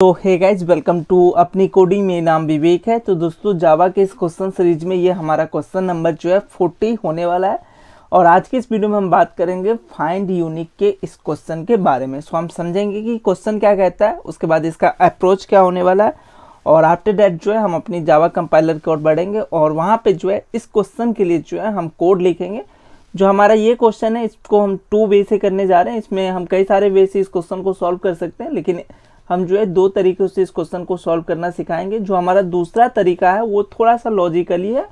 तो hey guys, welcome to अपनी coding में। नाम विवेक है। तो दोस्तों, जावा के इस क्वेश्चन सीरीज में ये हमारा क्वेश्चन नंबर 40 होने वाला है। और आज के इस वीडियो में हम बात करेंगे फाइंड यूनिक के इस क्वेश्चन के बारे में। सो हम समझेंगे कि क्वेश्चन क्या कहता है, उसके बाद इसका अप्रोच क्या होने वाला है, और आफ्टर दैट हम अपनी जावा कंपाइलर की ओर बढ़ेंगे और वहाँ पे इस क्वेश्चन के लिए हम कोड लिखेंगे। जो हमारा ये क्वेश्चन है, इसको हम 2 वे से करने जा रहे हैं। इसमें हम कई सारे वे से इस क्वेश्चन को सॉल्व कर सकते हैं, लेकिन हम 2 तरीकों से इस क्वेश्चन को सॉल्व करना सिखाएंगे। जो हमारा दूसरा तरीका है वो थोड़ा सा लॉजिकली है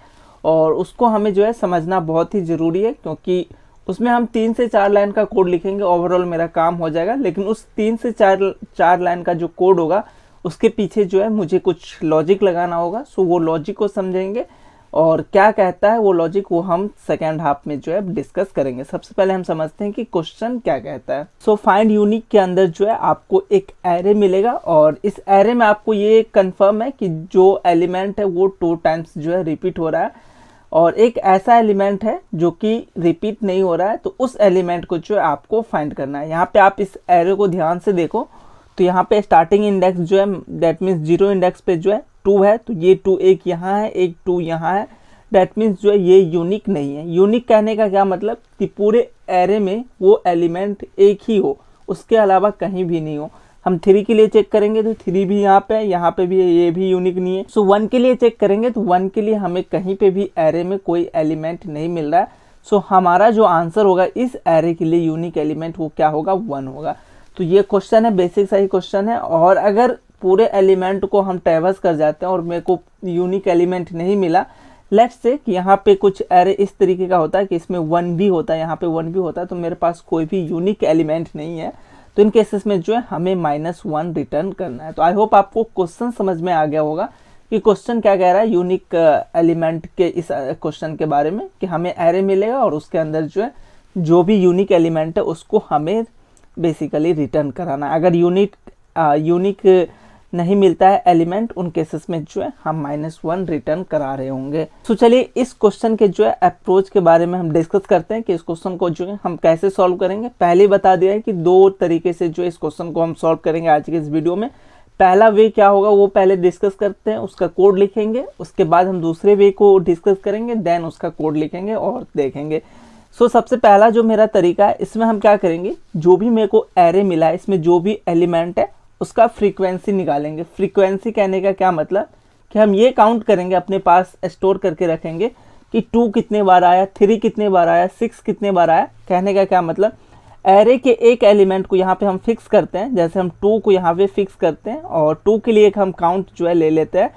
और उसको हमें समझना बहुत ही ज़रूरी है, क्योंकि उसमें हम 3 से 4 लाइन का कोड लिखेंगे। ओवरऑल मेरा काम हो जाएगा, लेकिन उस 3 से 4 लाइन का जो कोड होगा उसके पीछे मुझे कुछ लॉजिक लगाना होगा। सो वो लॉजिक को समझेंगे और क्या कहता है वो लॉजिक, वो हम सेकेंड हाफ में डिस्कस करेंगे। सबसे पहले हम समझते हैं कि क्वेश्चन क्या कहता है। सो फाइंड यूनिक के अंदर आपको एक एरे मिलेगा और इस एरे में आपको ये कंफर्म है कि जो एलिमेंट है वो 2 टाइम्स रिपीट हो रहा है, और एक ऐसा एलिमेंट है जो कि रिपीट नहीं हो रहा है। तो उस एलिमेंट को आपको फाइंड करना है। यहाँ पे आप इस एरे को ध्यान से देखो तो यहाँ पे starting index that means 0 index पे 2 है। तो ये 2 एक यहाँ है, एक 2 यहाँ है। दैट मीन्स ये यूनिक नहीं है। यूनिक कहने का क्या मतलब कि पूरे एरे में वो एलिमेंट एक ही हो, उसके अलावा कहीं भी नहीं हो। हम 3 के लिए चेक करेंगे तो 3 भी यहाँ पे भी है, ये भी यूनिक नहीं है। सो 1 के लिए चेक करेंगे तो 1 के लिए हमें कहीं पे भी एरे में कोई एलिमेंट नहीं मिल रहा है। सो हमारा जो आंसर होगा इस एरे के लिए यूनिक एलिमेंट वो क्या होगा, 1 होगा। तो ये क्वेश्चन है, बेसिक सही क्वेश्चन है। और अगर पूरे एलिमेंट को हम ट्रैवर्स कर जाते हैं और मेरे को यूनिक एलिमेंट नहीं मिला, लेट्स से कि यहाँ पे कुछ एरे इस तरीके का होता है कि इसमें 1 भी होता है, यहाँ पे 1 भी होता है, तो मेरे पास कोई भी यूनिक एलिमेंट नहीं है। तो इन केसेस में हमें -1 रिटर्न करना है। तो आई होप आपको क्वेश्चन समझ में आ गया होगा कि क्वेश्चन क्या कह रहा है यूनिक एलिमेंट के इस क्वेश्चन के बारे में, कि हमें एरे मिलेगा और उसके अंदर जो भी यूनिक एलिमेंट है उसको हमें बेसिकली रिटर्न कराना। अगर यूनिक नहीं मिलता है एलिमेंट, उन केसेस में हम -1 रिटर्न करा रहे होंगे। तो चलिए इस क्वेश्चन के अप्रोच के बारे में हम डिस्कस करते हैं कि इस क्वेश्चन को हम कैसे सॉल्व करेंगे। पहले ही बता दिया है कि 2 तरीके से इस क्वेश्चन को हम सॉल्व करेंगे आज के इस वीडियो में। पहला वे क्या होगा वो पहले डिस्कस करते हैं, उसका कोड लिखेंगे। उसके बाद हम दूसरे वे को डिस्कस करेंगे, देन उसका कोड लिखेंगे और देखेंगे। सो सबसे पहला जो मेरा तरीका है, इसमें हम क्या करेंगे, जो भी मेरे को एरे मिला है इसमें जो भी एलिमेंट है उसका फ्रीक्वेंसी निकालेंगे। फ्रीक्वेंसी कहने का क्या मतलब कि हम ये काउंट करेंगे, अपने पास स्टोर करके रखेंगे कि 2 कितने बार आया, 3 कितने बार आया, 6 कितने बार आया। कहने का क्या मतलब, एरे के एक एलिमेंट को यहाँ पे हम फिक्स करते हैं। जैसे हम 2 को यहाँ पे फिक्स करते हैं और 2 के लिए एक हम काउंट ले लेते हैं,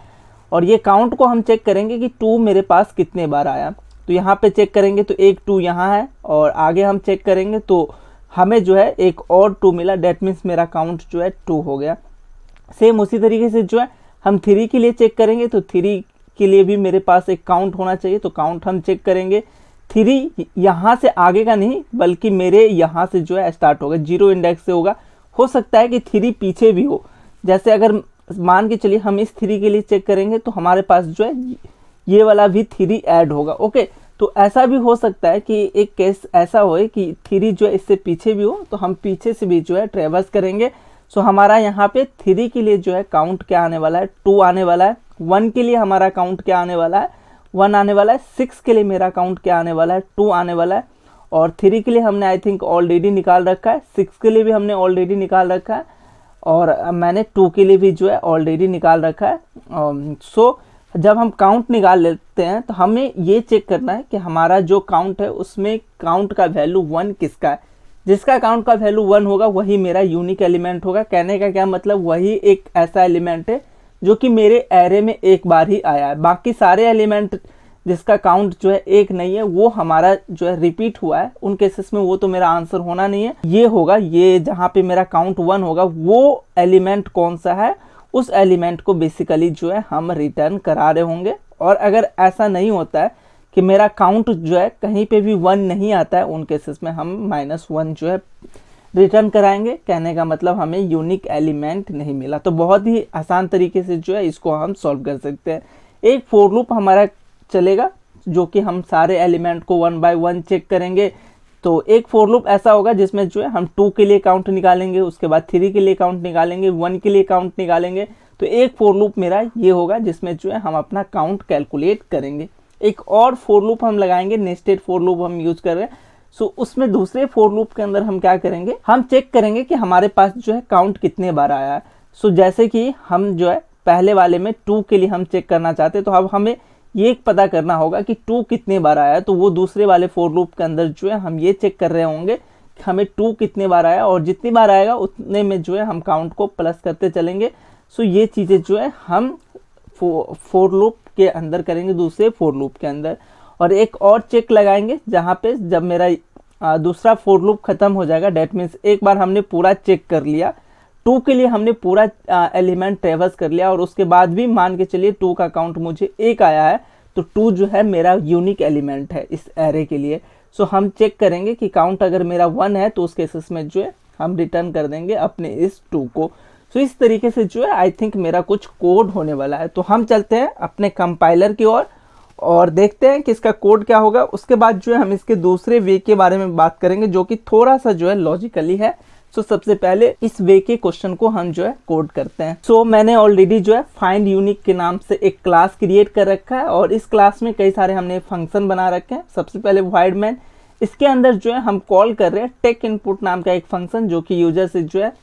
और ये काउंट को हम चेक करेंगे कि 2 मेरे पास कितने बार आया। तो यहाँ पे चेक करेंगे तो एक 2 यहाँ है, और आगे हम चेक करेंगे तो हमें एक और 2 मिला। डेट मीन्स मेरा काउंट 2 हो गया। सेम उसी तरीके से हम 3 के लिए चेक करेंगे तो 3 के लिए भी मेरे पास एक काउंट होना चाहिए। तो काउंट हम चेक करेंगे, 3 यहाँ से आगे का नहीं बल्कि मेरे यहाँ से स्टार्ट होगा, 0 इंडेक्स से होगा। हो सकता है कि 3 पीछे भी हो। जैसे अगर मान के चलिए हम इस 3 के लिए चेक करेंगे तो हमारे पास ये वाला भी 3 ऐड होगा। ओके, तो ऐसा भी हो सकता है कि एक केस ऐसा हो कि 3 इससे पीछे भी हो, तो हम पीछे से भी ट्रेवर्स करेंगे। सो हमारा यहाँ पे 3 के लिए काउंट क्या आने वाला है, 2 आने वाला है। 1 के लिए हमारा काउंट क्या आने वाला है, 1 आने वाला है। 6 के लिए मेरा काउंट क्या आने वाला है, 2 आने वाला है। और 3 के लिए हमने आई थिंक ऑलरेडी निकाल रखा है, 6 के लिए भी हमने ऑलरेडी निकाल रखा है, और मैंने 2 के लिए भी ऑलरेडी निकाल रखा है। सो जब हम काउंट निकाल लेते हैं तो हमें ये चेक करना है कि हमारा जो काउंट है उसमें काउंट का वैल्यू 1 किसका है। जिसका काउंट का वैल्यू 1 होगा वही मेरा यूनिक एलिमेंट होगा। कहने का क्या मतलब, वही एक ऐसा एलिमेंट है जो कि मेरे एरे में एक बार ही आया है। बाकी सारे एलिमेंट जिसका काउंट एक नहीं है वो हमारा रिपीट हुआ है। उन केसेस में वो तो मेरा आंसर होना नहीं है। ये होगा, ये जहाँ पे मेरा काउंट 1 होगा वो एलिमेंट कौन सा है, उस एलिमेंट को बेसिकली हम रिटर्न करा रहे होंगे। और अगर ऐसा नहीं होता है कि मेरा काउंट कहीं पे भी 1 नहीं आता है, उन केसेस में हम -1 रिटर्न कराएंगे। कहने का मतलब हमें यूनिक एलिमेंट नहीं मिला। तो बहुत ही आसान तरीके से इसको हम सॉल्व कर सकते हैं। एक फॉर लूप हमारा चलेगा जो कि हम सारे एलिमेंट को 1 बाय 1 चेक करेंगे। तो एक फॉर लूप ऐसा होगा जिसमें जो है हम 2 के लिए काउंट निकालेंगे, उसके बाद 3 के लिए काउंट निकालेंगे, 1 के लिए काउंट निकालेंगे। तो एक फॉर लूप मेरा ये होगा जिसमें जो है हम अपना काउंट कैलकुलेट करेंगे। एक और फॉर लूप हम लगाएंगे, नेस्टेड फॉर लूप हम यूज कर रहे हैं। सो उसमें दूसरे फॉर लूप के अंदर हम क्या करेंगे, हम चेक करेंगे कि हमारे पास जो है काउंट कितने बार आया है। सो जैसे कि हम जो है पहले वाले में 2 के लिए हम चेक करना चाहते हैं, तो अब हमें ये पता करना होगा कि 2 कितने बार आया है। तो वो दूसरे वाले फॉर लूप के अंदर जो है हम ये चेक कर रहे होंगे कि हमें 2 कितने बार आया, और जितनी बार आएगा उतने में जो है हम काउंट को प्लस करते चलेंगे। सो ये चीज़ें जो है हम फॉर लूप के अंदर करेंगे, दूसरे फॉर लूप के अंदर। और एक और चेक लगाएंगे जहाँ पे जब मेरा दूसरा फॉर लूप खत्म हो जाएगा, डेट मीन्स एक बार हमने पूरा चेक कर लिया, 2 के लिए हमने पूरा एलिमेंट ट्रेवर्स कर लिया, और उसके बाद भी मान के चलिए 2 का काउंट मुझे 1 आया है, तो 2 जो है मेरा यूनिक एलिमेंट है इस एरे के लिए। सो हम चेक करेंगे कि काउंट अगर मेरा 1 है तो उस केसेस में जो है हम रिटर्न कर देंगे अपने इस 2 को। सो इस तरीके से जो है आई थिंक मेरा कुछ कोड होने वाला है। तो हम चलते हैं अपने कंपाइलर की ओर और देखते हैं कि इसका कोड क्या होगा। उसके बाद जो है हम इसके दूसरे वे के बारे में बात करेंगे जो कि थोड़ा सा जो है लॉजिकली है। सो सबसे पहले इस वे के क्वेश्चन को हम जो है कोड करते हैं। सो मैंने ऑलरेडी जो है फाइंड यूनिक के नाम से एक क्लास क्रिएट कर रखा है, और इस क्लास में कई सारे हमने फंक्शन बना रखे हैं। सबसे पहले void main, इसके अंदर जो है हम कॉल कर रहे हैं टेक इनपुट नाम का एक फंक्शन, जो कि यूजर से जो है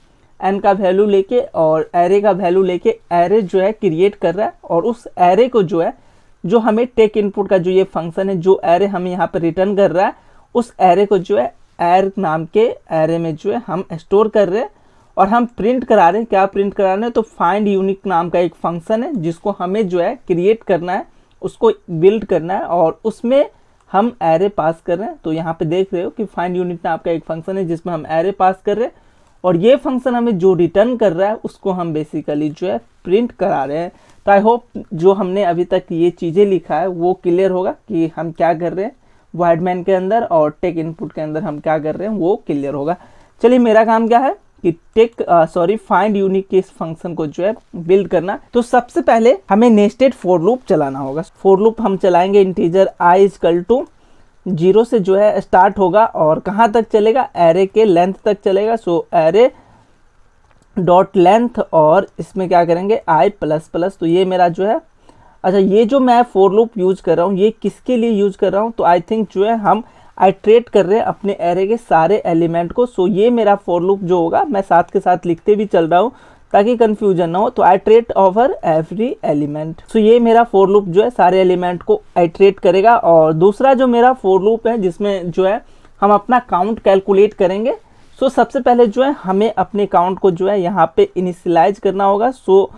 n का वैल्यू लेके और एरे का वैल्यू लेके एरे जो है क्रिएट कर रहा है, और उस एरे को जो है जो हमें टेक इनपुट का जो ये फंक्शन है, जो एरे हमें यहाँ पर रिटर्न कर रहा है, उस एरे को जो है एर नाम के एरे में जो है हम स्टोर कर रहे हैं, और हम प्रिंट करा रहे हैं। क्या प्रिंट करा रहे हैं, तो फाइंड यूनिक नाम का एक फंक्शन है जिसको हमें जो है क्रिएट करना है, उसको बिल्ड करना है, और उसमें हम एरे पास कर रहे हैं। तो यहाँ पे देख रहे हो कि फाइंड यूनिक नाम का एक फंक्शन है जिसमें हम एरे पास कर रहे हैं, और ये फंक्शन हमें जो रिटर्न कर रहा है उसको हम बेसिकली जो है प्रिंट करा रहे हैं। तो आई होप जो हमने अभी तक ये चीज़ें लिखा है वो क्लियर होगा कि हम क्या कर रहे हैं void main के अंदर, और टेक इनपुट के अंदर हम क्या कर रहे हैं वो क्लियर होगा। चलिए मेरा काम क्या है कि फाइंड यूनिक के इस फंक्शन को जो है बिल्ड करना। तो सबसे पहले हमें नेस्टेड फॉर लूप चलाना होगा। फॉर लूप हम चलाएंगे इंटीजर i इक्वल टू 0 से जो है स्टार्ट होगा, और कहाँ तक चलेगा, एरे के लेंथ तक चलेगा। सो एरे डॉट लेंथ, और इसमें क्या करेंगे i प्लस प्लस। तो ये मेरा जो है, अच्छा ये जो मैं फॉर लूप यूज कर रहा हूँ ये किसके लिए यूज कर रहा हूँ, तो आई थिंक जो है हम आइट्रेट कर रहे हैं अपने एरे के सारे एलिमेंट को। सो ये मेरा फॉर लूप जो होगा, मैं साथ के साथ लिखते भी चल रहा हूँ ताकि कंफ्यूजन ना हो। तो आइट्रेट ओवर एवरी एलिमेंट। सो ये मेरा फॉर लूप जो है सारे एलिमेंट को आइट्रेट करेगा। और दूसरा जो मेरा फॉर लूप है जिसमें जो है हम अपना काउंट कैलकुलेट करेंगे। सो सबसे पहले जो है हमें अपने काउंट को जो है यहाँ पे इनिशियलाइज करना होगा। सो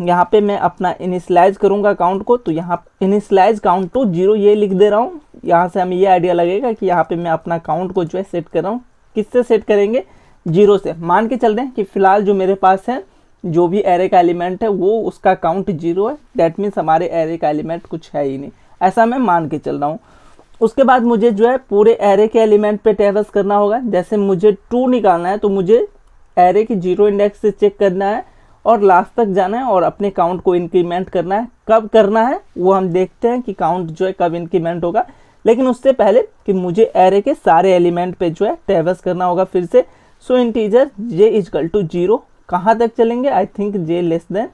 यहाँ पे मैं अपना इनिशियलाइज करूँगा काउंट को, तो यहाँ इनिशियलाइज काउंट टू 0 ये लिख दे रहा हूँ। यहाँ से हमें ये आइडिया लगेगा कि यहाँ पे मैं अपना काउंट को जो है सेट कर रहा हूँ। किससे सेट करेंगे, 0 से। मान के चल रहे हैं कि फिलहाल जो मेरे पास है जो भी एरे का एलिमेंट है वो उसका काउंट 0 है, दैट मीन्स हमारे एरे का एलिमेंट कुछ है ही नहीं, ऐसा मैं मान के चल रहा हूँ। उसके बाद मुझे जो है पूरे एरे के एलिमेंट पे ट्रैवर्स करना होगा। जैसे मुझे 2 निकालना है तो मुझे एरे की 0 इंडेक्स से चेक करना है और लास्ट तक जाना है और अपने काउंट को इंक्रीमेंट करना है। कब करना है वो हम देखते हैं कि काउंट जो है कब इंक्रीमेंट होगा, लेकिन उससे पहले कि मुझे एरे के सारे एलिमेंट पे जो है ट्रैवर्स करना होगा फिर से। So integer j equal to 0 कहाँ तक चलेंगे, I think j less than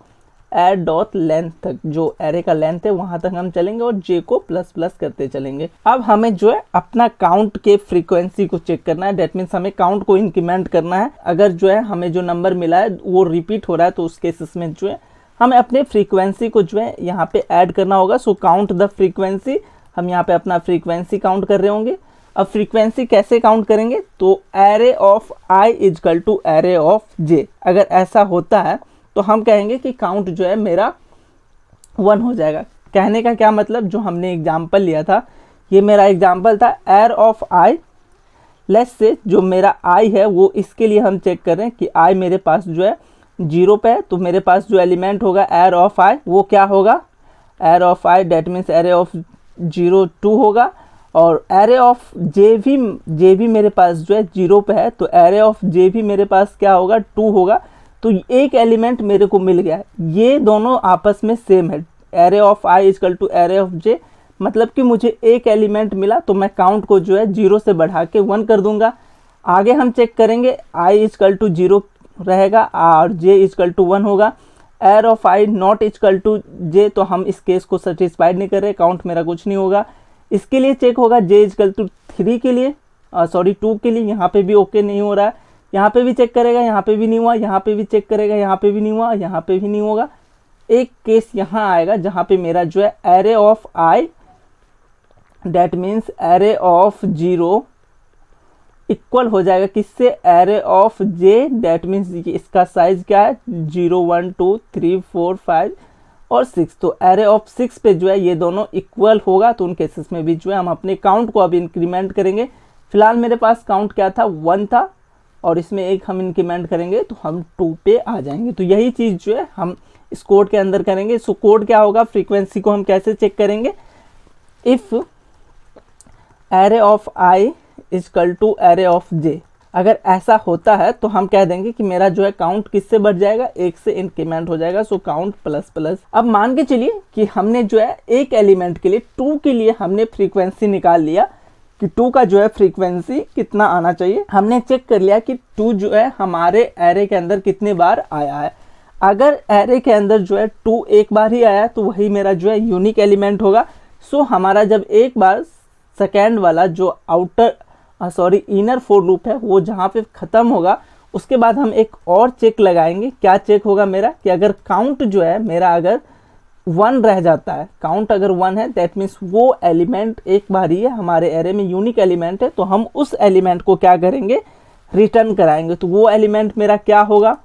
add dot length तक, जो एरे का लेंथ है वहां तक हम चलेंगे और j को प्लस प्लस करते चलेंगे। अब हमें जो है अपना काउंट के फ्रीक्वेंसी को चेक करना है, डेट मीन्स हमें काउंट को इंक्रीमेंट करना है। अगर जो है हमें जो नंबर मिला है वो रिपीट हो रहा है तो उस केसेस में जो है हमें अपने फ्रीक्वेंसी को जो है यहाँ पे ऐड करना होगा। सो काउंट द फ्रीक्वेंसी, हम यहाँ पे अपना फ्रीक्वेंसी काउंट कर रहे होंगे। अब फ्रीक्वेंसी कैसे काउंट करेंगे, तो array of i equal to array of j। अगर ऐसा होता है तो हम कहेंगे कि काउंट जो है मेरा 1 हो जाएगा। कहने का क्या मतलब, जो हमने एग्जाम्पल लिया था, ये मेरा एग्जाम्पल था एर ऑफ i। लेस से जो मेरा i है वो इसके लिए हम चेक कर रहे हैं कि i मेरे पास जो है 0 पे है, तो मेरे पास जो एलिमेंट होगा एर ऑफ i वो क्या होगा, array of i that means array of 0 2 होगा। और एरे ऑफ जे भी मेरे पास जो है 0 पे है, तो एरे ऑफ जे भी मेरे पास क्या होगा 2 होगा। तो एक एलिमेंट मेरे को मिल गया है, ये दोनों आपस में सेम है। Array of i equal to array of j मतलब कि मुझे एक एलिमेंट मिला तो मैं काउंट को जो है 0 से बढ़ा के 1 कर दूंगा। आगे हम चेक करेंगे i इजकल टू 0 रहेगा और j इजकल टू 1 होगा। Array of i not equal to j, तो हम इस केस को सेटिस्फाइड नहीं कर रहे, काउंट मेरा कुछ नहीं होगा। इसके लिए चेक होगा j इजकल टू 3 के लिए, 2 के लिए, यहाँ पे भी ओके नहीं हो रहा है। यहाँ पे भी चेक करेगा, यहाँ पे भी नहीं हुआ, यहाँ पे भी चेक करेगा, यहाँ पे भी नहीं हुआ, यहाँ पे भी नहीं होगा। एक केस यहाँ आएगा जहाँ पे मेरा जो है array of i that means array of 0 equal हो जाएगा किससे, array of j that means इसका साइज क्या है 0 1 2 3 4 5 और 6, तो एरे ऑफ 6 पे जो है ये दोनों इक्वल होगा। तो उन केसेस में भी जो है हम अपने काउंट को अब इंक्रीमेंट करेंगे। फिलहाल मेरे पास काउंट क्या था 1 था और इसमें एक हम इंक्रीमेंट करेंगे तो हम 2 पे आ जाएंगे। तो यही चीज़ जो है हम इस कोड के अंदर करेंगे। सो कोड क्या होगा, फ्रीक्वेंसी को हम कैसे चेक करेंगे, if array of i equal to array of j, अगर ऐसा होता है तो हम कह देंगे कि मेरा जो है काउंट किससे बढ़ जाएगा, 1 से इंक्रीमेंट हो जाएगा। So count plus plus. अब मान के चलिए कि हमने जो है एक एलिमेंट के लिए 2 के लिए हमने फ्रीक्वेंसी निकाल लिया कि 2 का जो है फ्रीक्वेंसी कितना आना चाहिए। हमने चेक कर लिया कि 2 जो है हमारे एरे के अंदर कितने बार आया है। अगर एरे के अंदर जो है 2 एक बार ही आया तो वही मेरा जो है यूनिक एलिमेंट होगा। सो हमारा जब एक बार सेकेंड वाला जो इनर फोर लूप है वो जहाँ पे ख़त्म होगा, उसके बाद हम एक और चेक लगाएंगे। क्या चेक होगा मेरा, कि अगर काउंट जो है मेरा अगर 1 रह जाता है, काउंट अगर 1 है दैट मीन्स वो एलिमेंट एक बार ही है हमारे एरे में यूनिक एलिमेंट है, तो हम उस एलिमेंट को क्या करेंगे, रिटर्न कराएंगे। तो वो एलिमेंट मेरा क्या होगा,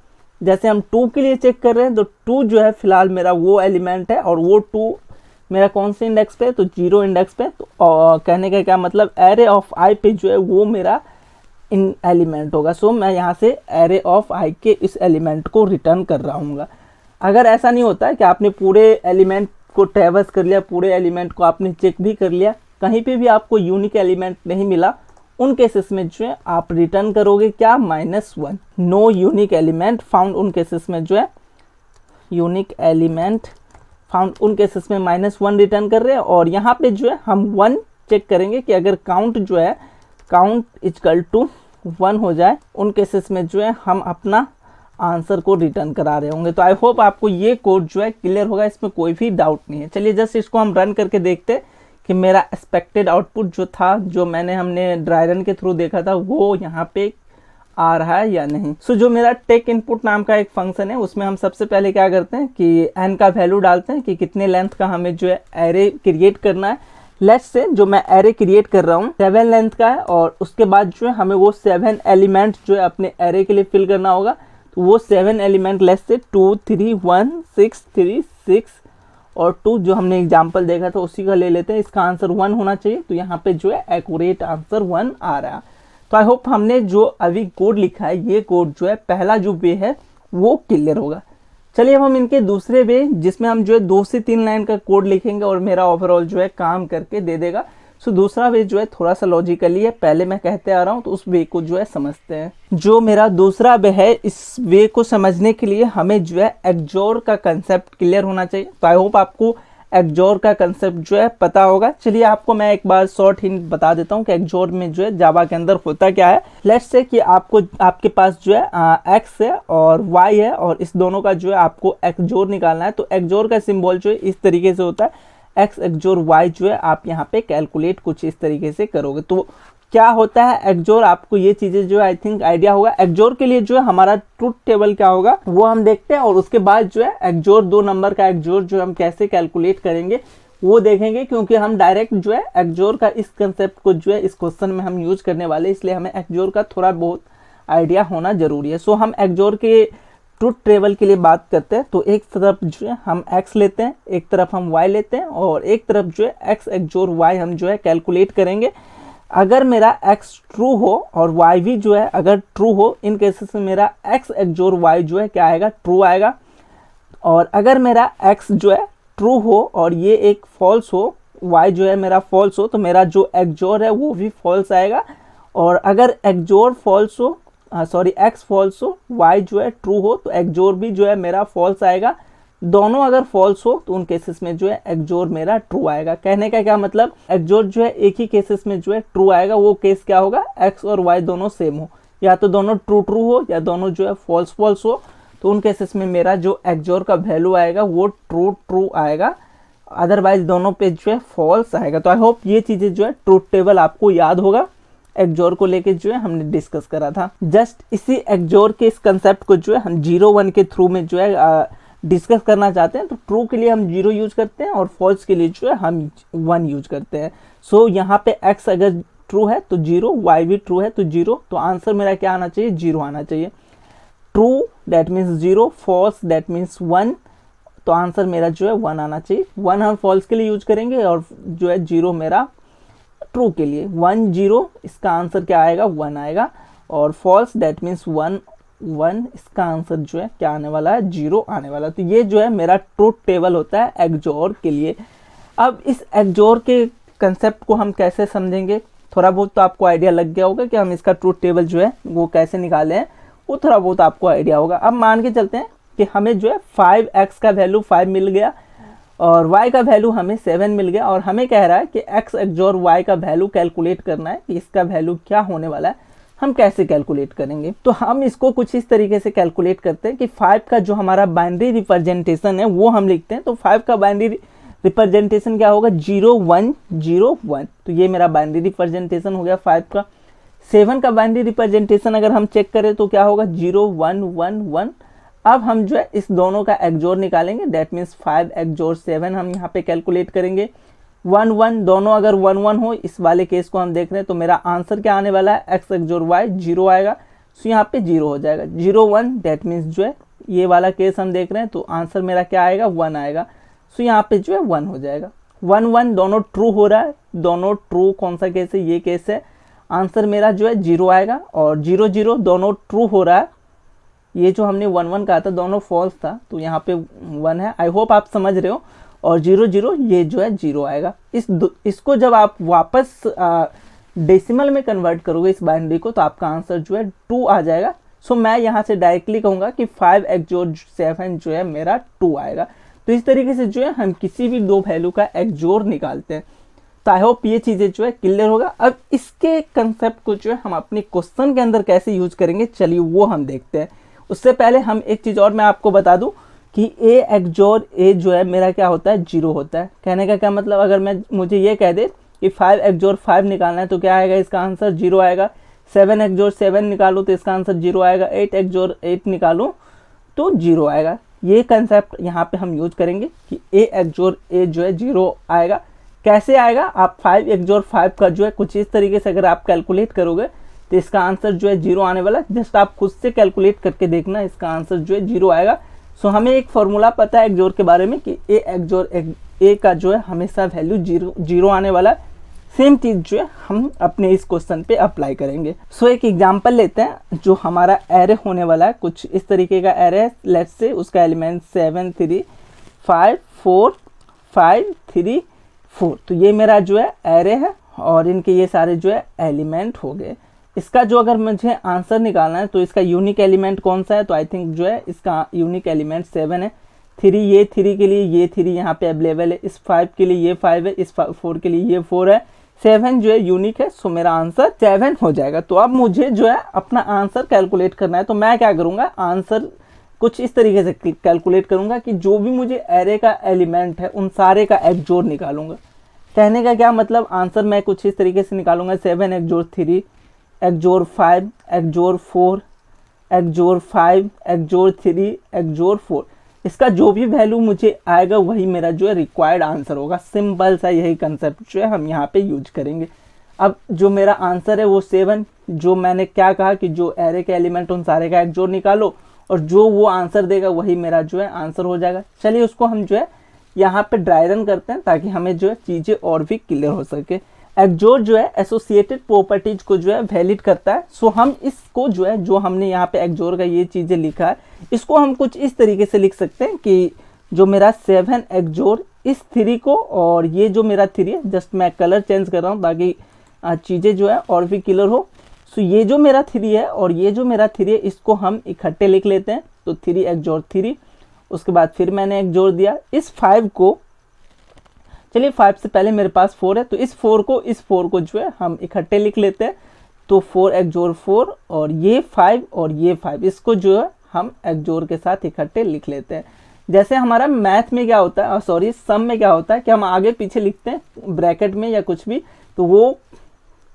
जैसे हम 2 के लिए चेक कर रहे हैं तो 2 जो है फिलहाल मेरा वो एलिमेंट है और वो 2 मेरा कौन से इंडेक्स पे है, तो 0 इंडेक्स पे। तो कहने का क्या मतलब, एरे ऑफ i पे जो है वो मेरा इन एलिमेंट होगा। सो मैं यहाँ से एरे ऑफ i के इस एलिमेंट को रिटर्न कर रहा हूँ। अगर ऐसा नहीं होता है कि आपने पूरे एलिमेंट को ट्रैवर्स कर लिया, पूरे एलिमेंट को आपने चेक भी कर लिया, कहीं पे भी आपको यूनिक एलिमेंट नहीं मिला, उन केसेस में जो है आप रिटर्न करोगे क्या, -1। नो यूनिक एलिमेंट फाउंड, उन केसेस में जो है यूनिक एलिमेंट फाउंड, उन केसेस में -1 रिटर्न कर रहे हैं। और यहाँ पे जो है हम 1 चेक करेंगे कि अगर काउंट जो है काउंट इजकल टू 1 हो जाए, उन केसेस में जो है हम अपना आंसर को रिटर्न करा रहे होंगे। तो आई होप आपको ये कोड जो है क्लियर होगा, इसमें कोई भी डाउट नहीं है। चलिए जस्ट इसको हम रन करके देखते हैं कि मेरा एक्सपेक्टेड आउटपुट जो था, जो हमने ड्राई रन के थ्रू देखा था, वो यहाँ पे आ रहा है या नहीं। सो जो मेरा टेक इनपुट नाम का एक फंक्शन है, उसमें हम सबसे पहले क्या करते हैं कि n का वैल्यू डालते हैं कि कितने लेंथ का हमें जो है एरे क्रिएट करना है। लेट्स से जो मैं एरे क्रिएट कर रहा हूँ 7 लेंथ का है और उसके बाद जो है हमें वो 7 एलिमेंट जो है अपने एरे के लिए फिल करना होगा। तो वो 7 एलिमेंट लेट्स से 2 3 1 6 3 6 और 2 जो हमने एग्जाम्पल देखा था उसी का ले लेते हैं। इसका आंसर 1 होना चाहिए, तो यहाँ पे जो है एक्यूरेट आंसर 1 आ रहा है। तो आई होप हमने जो अभी कोड लिखा है, ये कोड जो है पहला जो वे है वो क्लियर होगा। चलिए अब हम इनके दूसरे वे, जिसमें हम जो है 2 से 3 लाइन का कोड लिखेंगे और मेरा ओवरऑल जो है काम करके दे देगा। सो दूसरा वे जो है थोड़ा सा लॉजिकली है, पहले मैं कहते आ रहा हूँ, तो उस वे को जो है समझते हैं। जो मेरा दूसरा वे है, इस वे को समझने के लिए हमें जो है एक्सोर का कंसेप्ट क्लियर होना चाहिए। तो आई होप आपको एक्सोर का कंसेप्ट जो है पता होगा। चलिए आपको मैं एक बार शॉर्ट हिंट बता देता हूँ कि एक्सोर में जो है जावा के अंदर होता क्या है। लेट्स से कि आपके पास जो है एक्स है और वाई है और इस दोनों का जो है आपको एक्सोर निकालना है। तो एक्सोर का सिंबल जो है इस तरीके से होता है, एक्स एक्सोर वाई जो है आप यहाँ पे कैलकुलेट कुछ इस तरीके से करोगे। तो क्या होता है एक्सोर, आपको ये चीज़ें जो है आई थिंक आइडिया होगा। एक्सोर के लिए जो है हमारा ट्रूथ टेबल क्या होगा वो हम देखते हैं और उसके बाद जो है एक्सोर 2 नंबर का एक्सोर जो हम कैसे कैलकुलेट करेंगे वो देखेंगे, क्योंकि हम डायरेक्ट जो है एक्सोर का इस कंसेप्ट को जो है इस क्वेश्चन में हम यूज करने वाले, इसलिए हमें एक्सोर का थोड़ा बहुत आइडिया होना जरूरी है। सो हम एक्सोर के ट्रूथ टेबल के लिए बात करते हैं। तो एक तरफ जो है हम x लेते हैं, एक तरफ हम y लेते हैं और एक तरफ जो है x एक्सोर y हम जो है कैलकुलेट करेंगे। अगर मेरा x ट्रू हो और y भी जो है अगर ट्रू हो, इन केसेस में मेरा x एक्सोर y जो है क्या आएगा, ट्रू आएगा। और अगर मेरा x जो है ट्रू हो और ये एक फॉल्स हो, y जो है मेरा फॉल्स हो, तो मेरा जो एक्सोर है वो भी फॉल्स आएगा। और अगर एक्सोर फॉल्स हो, एक्स फॉल्स हो, y जो है ट्रू हो, तो एक्सोर भी जो है मेरा फॉल्स आएगा। दोनों अगर फॉल्स हो तो उन केसेस में जो है एक्सोर मेरा ट्रू आएगा। कहने का क्या मतलब, एक्सोर जो है एक ही केसेस में जो है ट्रू आएगा। वो केस क्या होगा, एक्स और वाई दोनों सेम हो, या तो दोनों ट्रू ट्रू हो या दोनों जो है फॉल्स फॉल्स हो, तो उन केसेस में मेरा जो एक्सोर का वैल्यू आएगा वो ट्रू ट्रू आएगा, अदरवाइज दोनों पे जो है फॉल्स आएगा। तो आई होप ये चीज़ें जो है ट्रूथ टेबल आपको याद होगा, एक्सोर को लेके जो है हमने डिस्कस करा था। जस्ट इसी एक्सोर के इस कंसेप्ट को जो है हम 0-1 के थ्रू में जो है डिस्कस करना चाहते हैं। तो ट्रू के लिए हम 0 यूज करते हैं और फॉल्स के लिए जो है हम 1 यूज करते हैं। सो यहाँ पे x अगर ट्रू है तो 0, y भी ट्रू है तो 0, तो आंसर मेरा क्या आना चाहिए, 0 आना चाहिए। True that means 0, false that means 1, तो आंसर मेरा जो है 1 आना चाहिए। 1 हम फॉल्स के लिए यूज करेंगे और जो है 0 मेरा ट्रू के लिए। 1 0 इसका आंसर क्या आएगा, 1 आएगा, और फॉल्स दैट मीन्स 1 1 इसका आंसर जो है क्या आने वाला है, 0 आने वाला। तो ये जो है मेरा ट्रूथ टेबल होता है एक्सोर के लिए। अब इस एक्सोर के कंसेप्ट को हम कैसे समझेंगे, थोड़ा बहुत तो आपको आइडिया लग गया होगा कि हम इसका ट्रूथ टेबल जो है वो कैसे निकाले हैं, वो थोड़ा बहुत आपको आइडिया होगा। अब मान के चलते हैं कि हमें जो है 5x का वैल्यू 5 मिल गया और y का वैल्यू हमें 7 मिल गया, और हमें कह रहा है कि x एक्सोर y का वैल्यू कैलकुलेट करना है कि इसका वैल्यू क्या होने वाला है। हम कैसे कैलकुलेट करेंगे, तो हम इसको कुछ इस तरीके से कैलकुलेट करते हैं कि 5 का जो हमारा बाइनरी रिप्रेजेंटेशन है वो हम लिखते हैं। तो 5 का बाइनरी रिप्रेजेंटेशन क्या होगा, 0 1 0 1, तो ये मेरा बाइनरी रिप्रेजेंटेशन हो गया 5 का। 7 का बाइनरी रिप्रेजेंटेशन अगर हम चेक करें तो क्या होगा, 0 1 1 1। अब हम जो है इस दोनों का एक्सोर निकालेंगे, दैट मीन्स 5 एक्सोर 7 हम यहाँ पे कैलकुलेट करेंगे। 1 1 दोनों अगर 1 1 हो, इस वाले केस को हम देख रहे हैं, तो मेरा आंसर क्या आने वाला है, x एक्सोर y 0 आएगा, सो यहाँ पे 0 हो जाएगा। 0 1 दैट मीन्स जो है ये वाला केस हम देख रहे हैं, तो आंसर मेरा क्या आएगा, 1 आएगा, सो यहाँ पे जो है 1 हो जाएगा। 1 1 दोनों ट्रू हो रहा है, दोनों ट्रू, कौन सा केस है, ये केस है, आंसर मेरा जो है 0 आएगा। और 0 0 दोनों ट्रू हो रहा है, ये जो हमने 1 1 कहा था दोनों फॉल्स था, तो यहाँ पे 1 है। आई होप आप समझ रहे हो। और 0 0 ये जो है 0 आएगा। इसको जब आप वापस डेसिमल में कन्वर्ट करोगे इस बाइनरी को, तो आपका आंसर जो है 2 आ जाएगा। सो मैं यहाँ से डायरेक्टली कहूँगा कि 5 एक्सोर 7 जो है मेरा 2 आएगा। तो इस तरीके से जो है हम किसी भी दो वैल्यू का एक्सोर निकालते हैं। तो आई होप ये चीज़ें जो है क्लियर होगा। अब इसके कंसेप्ट को जो है हम अपने क्वेश्चन के अंदर कैसे यूज करेंगे, चलिए वो हम देखते हैं। उससे पहले हम एक चीज़ और मैं आपको बता दूं कि a एक्सोर a जो है मेरा क्या होता है, 0 होता है। कहने का क्या मतलब, अगर मुझे ये कह दे कि 5 एक्सोर 5 निकालना है तो क्या आएगा, इसका आंसर 0 आएगा। 7 एक्सोर 7 निकालूँ तो इसका आंसर 0 आएगा। 8 एक्सोर 8 निकालूँ तो 0 आएगा। ये कंसेप्ट यहाँ पे हम यूज करेंगे कि a एक्सोर a जो है 0 आएगा। कैसे आएगा, आप 5 एक्सोर 5 का जो है कुछ इस तरीके से अगर आप कैलकुलेट करोगे तो इसका आंसर जो है 0 आने वाला। जस्ट आप खुद से कैलकुलेट करके देखना, इसका आंसर जो है 0 आएगा। सो हमें एक फॉर्मूला पता है एक्सोर के बारे में कि a एक्सोर a का जो है हमेशा वैल्यू 0 आने वाला। सेम चीज़ जो है हम अपने इस क्वेश्चन पे अप्लाई करेंगे। सो एक एग्जांपल लेते हैं, जो हमारा एरे होने वाला है कुछ इस तरीके का एरे है। लेट्स से उसका एलिमेंट 7 3 5 4 5 3 4, तो ये मेरा जो है एरे है और इनके ये सारे जो है एलिमेंट हो गए। इसका जो अगर मुझे आंसर निकालना है तो इसका यूनिक एलिमेंट कौन सा है, तो आई थिंक जो है इसका यूनिक एलिमेंट 7 है। 3 ये 3 के लिए ये 3 यहाँ पे अवेलेबल है, इस 5 के लिए ये 5 है, इस 4 के लिए ये 4 है। 7 जो है यूनिक है, सो मेरा आंसर 7 हो जाएगा। तो अब मुझे जो है अपना आंसर कैलकुलेट करना है, तो मैं क्या करूँगा, आंसर कुछ इस तरीके से कैलकुलेट करूँगा कि जो भी मुझे एरे का एलिमेंट है उन सारे का एक्सोर निकालूंगा। कहने का क्या मतलब, आंसर मैं कुछ इस तरीके से निकालूंगा, 7 एक्सोर 3 एक्सोर 5 एक्सोर 4 एक्सोर 5 एक्सोर 3 एक्सोर 4। इसका जो भी वैल्यू मुझे आएगा वही मेरा जो है रिक्वायर्ड आंसर होगा। सिंपल सा यही कंसेप्ट जो है हम यहाँ पे यूज करेंगे। अब जो मेरा आंसर है वो 7, जो मैंने क्या कहा कि जो एरे के एलिमेंट उन सारे का एक्सोर निकालो और जो वो आंसर देगा वही मेरा जो है आंसर हो जाएगा। चलिए उसको हम जो है यहाँ पे ड्राई रन करते हैं ताकि हमें जो है चीज़ें और भी क्लियर हो सके। एक्सोर जो है एसोसिएटेड प्रॉपर्टीज को जो है वैलिड करता है। सो हम इसको जो है, जो हमने यहाँ पे एक्सोर का ये चीज़ें लिखा है, इसको हम कुछ इस तरीके से लिख सकते हैं कि जो मेरा 7 एक्सोर इस 3 को, और ये जो मेरा 3 है, जस्ट मैं कलर चेंज कर रहा हूँ ताकि चीज़ें जो है और भी क्लियर हो। सो ये जो मेरा 3 है और ये जो मेरा 3 है, इसको हम इकट्ठे लिख लेते हैं। तो 3 एक्सोर 3 उसके बाद फिर मैंने एक जोड़ दिया। इस 5 को, चलिए 5 से पहले मेरे पास 4 है, तो इस 4 को जो है हम इकट्ठे लिख लेते हैं। तो 4 एक जोड़ 4 और ये 5 और ये 5, इसको जो है हम एक जोड़ के साथ इकट्ठे लिख लेते हैं। जैसे हमारा मैथ में क्या होता है, सॉरी सम में क्या होता है कि हम आगे पीछे लिखते हैं ब्रैकेट में या कुछ भी, तो वो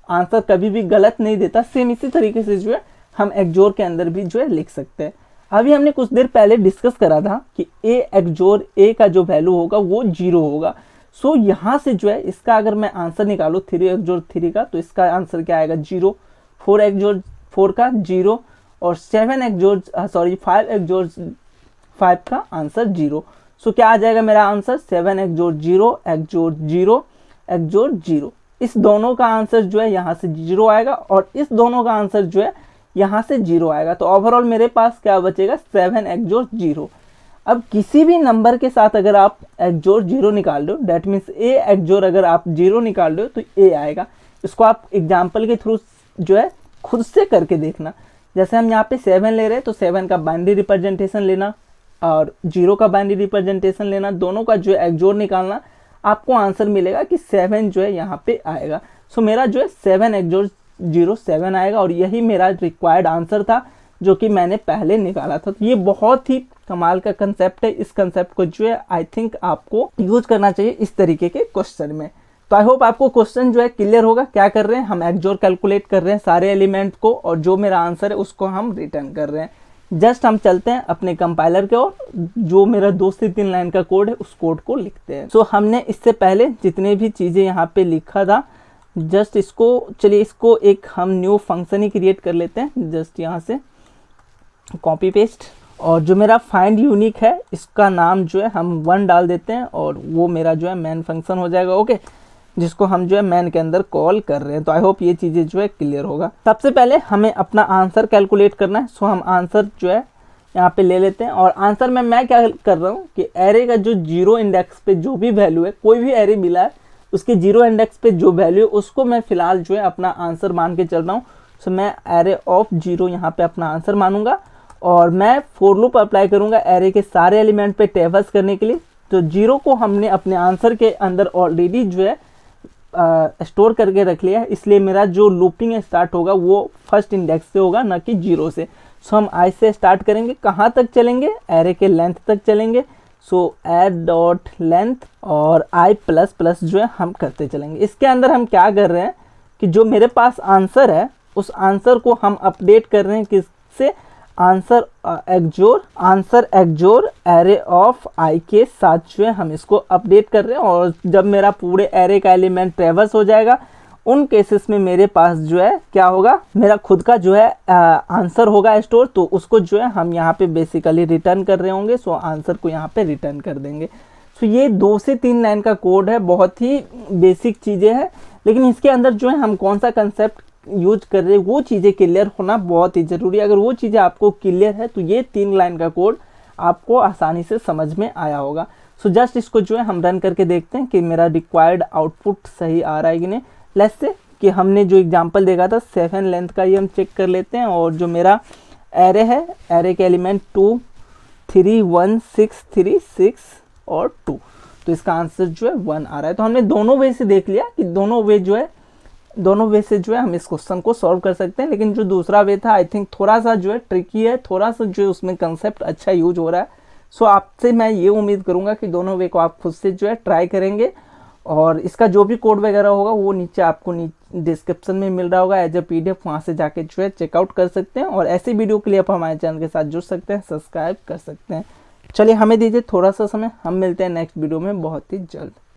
आंसर कभी भी गलत नहीं देता। सेम इसी तरीके से जो है हम एक जोड़ के अंदर भी जो है लिख सकते हैं। अभी हमने कुछ देर पहले डिस्कस करा था कि ए एक जोड़ ए का जो वैल्यू होगा वो 0 होगा। सो यहाँ से जो है इसका अगर मैं आंसर निकालूँ 3 एक जोड़ 3 का, तो इसका आंसर क्या आएगा 0, 4 एक जोड़ 4 का 0 और 5 एक जोड़ 5 का आंसर 0। सो क्या आ जाएगा मेरा आंसर 7 एक जोड़ 0 एक जोड़ 0 एक जोड़ 0। इस दोनों का आंसर जो है यहाँ से 0 आएगा और इस दोनों का आंसर जो है यहाँ से 0 आएगा। तो ओवरऑल मेरे पास क्या बचेगा 7 एक जोड़ 0। अब किसी भी नंबर के साथ अगर आप एक जोड़ 0 निकाल दो, डेट मीन्स ए एक जोड़ अगर आप 0 निकाल दो तो ए आएगा। इसको आप एग्जाम्पल के थ्रू जो है खुद से करके देखना। जैसे हम यहाँ पे 7 ले रहे हैं तो 7 का बाइनरी रिप्रेजेंटेशन लेना और 0 का बाइनरी रिप्रेजेंटेशन लेना, दोनों का जो है एक जोड़ निकालना, आपको आंसर मिलेगा कि 7 जो है यहाँ पे आएगा। सो मेरा जो है 7 एक जोड़ 0 7 आएगा और यही मेरा रिक्वायर्ड आंसर था जो कि मैंने पहले निकाला था। तो ये बहुत ही कमाल का कंसेप्ट है। इस कंसेप्ट को जो है आई थिंक आपको यूज करना चाहिए इस तरीके के क्वेश्चन में। तो आई होप आपको क्वेश्चन जो है क्लियर होगा। क्या कर रहे हैं हम एक जोड़ कैलकुलेट कर रहे हैं सारे एलिमेंट को और जो मेरा आंसर है उसको हम रिटर्न कर रहे हैं। जस्ट हम चलते हैं अपने कंपाइलर के और जो मेरा 2 से 3 लाइन का कोड है उस कोड को लिखते हैं। सो हमने इससे पहले जितने भी चीज़ें यहाँ पे लिखा था, जस्ट इसको चलिए इसको एक हम न्यू फंक्शन ही क्रिएट कर लेते हैं। जस्ट यहाँ से कॉपी पेस्ट और जो मेरा फाइंड यूनिक है इसका नाम जो है हम 1 डाल देते हैं और वो मेरा जो है मेन फंक्शन हो जाएगा। ओके, जिसको हम जो है मेन के अंदर कॉल कर रहे हैं। तो आई होप ये चीज़ें जो है क्लियर होगा। सबसे पहले हमें अपना आंसर कैलकुलेट करना है। सो हम आंसर जो है यहाँ पे ले लेते हैं और आंसर में मैं क्या कर रहा हूँ कि एरे का जो 0 इंडेक्स पे जो भी वैल्यू है, कोई भी एरे मिला है उसके 0 इंडेक्स पे जो वैल्यू है उसको मैं फिलहाल जो है अपना आंसर मान के चल रहा हूँ। सो मैं एरे ऑफ 0 यहाँ पे अपना आंसर मानूंगा और मैं फॉर लूप अप्लाई करूंगा एरे के सारे एलिमेंट पे ट्रैवर्स करने के लिए। तो 0 को हमने अपने आंसर के अंदर ऑलरेडी जो है स्टोर करके रख लिया है, इसलिए मेरा जो लूपिंग स्टार्ट होगा वो फर्स्ट इंडेक्स से होगा, ना कि 0 से। सो हम आई से स्टार्ट करेंगे, कहाँ तक चलेंगे, एरे के लेंथ तक चलेंगे। सो एड डॉट लेंथ और आई प्लस प्लस जो है हम करते चलेंगे। इसके अंदर हम क्या कर रहे हैं कि जो मेरे पास आंसर है उस आंसर को हम अपडेट कर रहे हैं किससे, आंसर एक जोड़ एरे ऑफ आई के साथ जो है हम इसको अपडेट कर रहे हैं। और जब मेरा पूरे एरे का एलिमेंट ट्रैवर्स हो जाएगा उन केसेस में मेरे पास जो है क्या होगा, मेरा खुद का जो है आंसर होगा स्टोर, तो उसको जो है हम यहाँ पे बेसिकली रिटर्न कर रहे होंगे। सो आंसर को यहाँ पे रिटर्न कर देंगे। सो ये 2 से 3 लाइन का कोड है, बहुत ही बेसिक चीज़ें हैं, लेकिन इसके अंदर जो है हम कौन सा कंसेप्ट यूज कर रहे हैं वो चीज़ें क्लियर होना बहुत ही ज़रूरी है। अगर वो चीज़ें आपको क्लियर है तो ये 3 लाइन का कोड आपको आसानी से समझ में आया होगा। सो जस्ट इसको जो है हम रन करके देखते हैं कि मेरा रिक्वायर्ड आउटपुट सही आ रहा है कि नहीं। लेट्स से कि हमने जो एग्जांपल देखा था 7 लेंथ का, ये हम चेक कर लेते हैं। और जो मेरा एरे है, एरे के एलिमेंट 2 3 1 6 3 6 और 2, तो इसका आंसर जो है 1 आ रहा है। तो हमने दोनों वे से देख लिया कि दोनों वे से जो है हम इस क्वेश्चन को सॉल्व कर सकते हैं। लेकिन जो दूसरा वे था आई थिंक थोड़ा सा जो है ट्रिकी है, थोड़ा सा जो है उसमें कंसेप्ट अच्छा यूज हो रहा है। सो आपसे मैं ये उम्मीद करूंगा कि दोनों वे को आप खुद से जो है ट्राई करेंगे और इसका जो भी कोड वगैरह होगा वो नीचे आपको डिस्क्रिप्शन में मिल रहा होगा एज ए PDF, वहाँ से जाके जो है चेकआउट कर सकते हैं। और ऐसी वीडियो के लिए आप हमारे चैनल के साथ जुड़ सकते हैं, सब्सक्राइब कर सकते हैं। चलिए हमें दीजिए थोड़ा सा समय, हम मिलते हैं नेक्स्ट वीडियो में बहुत ही जल्द।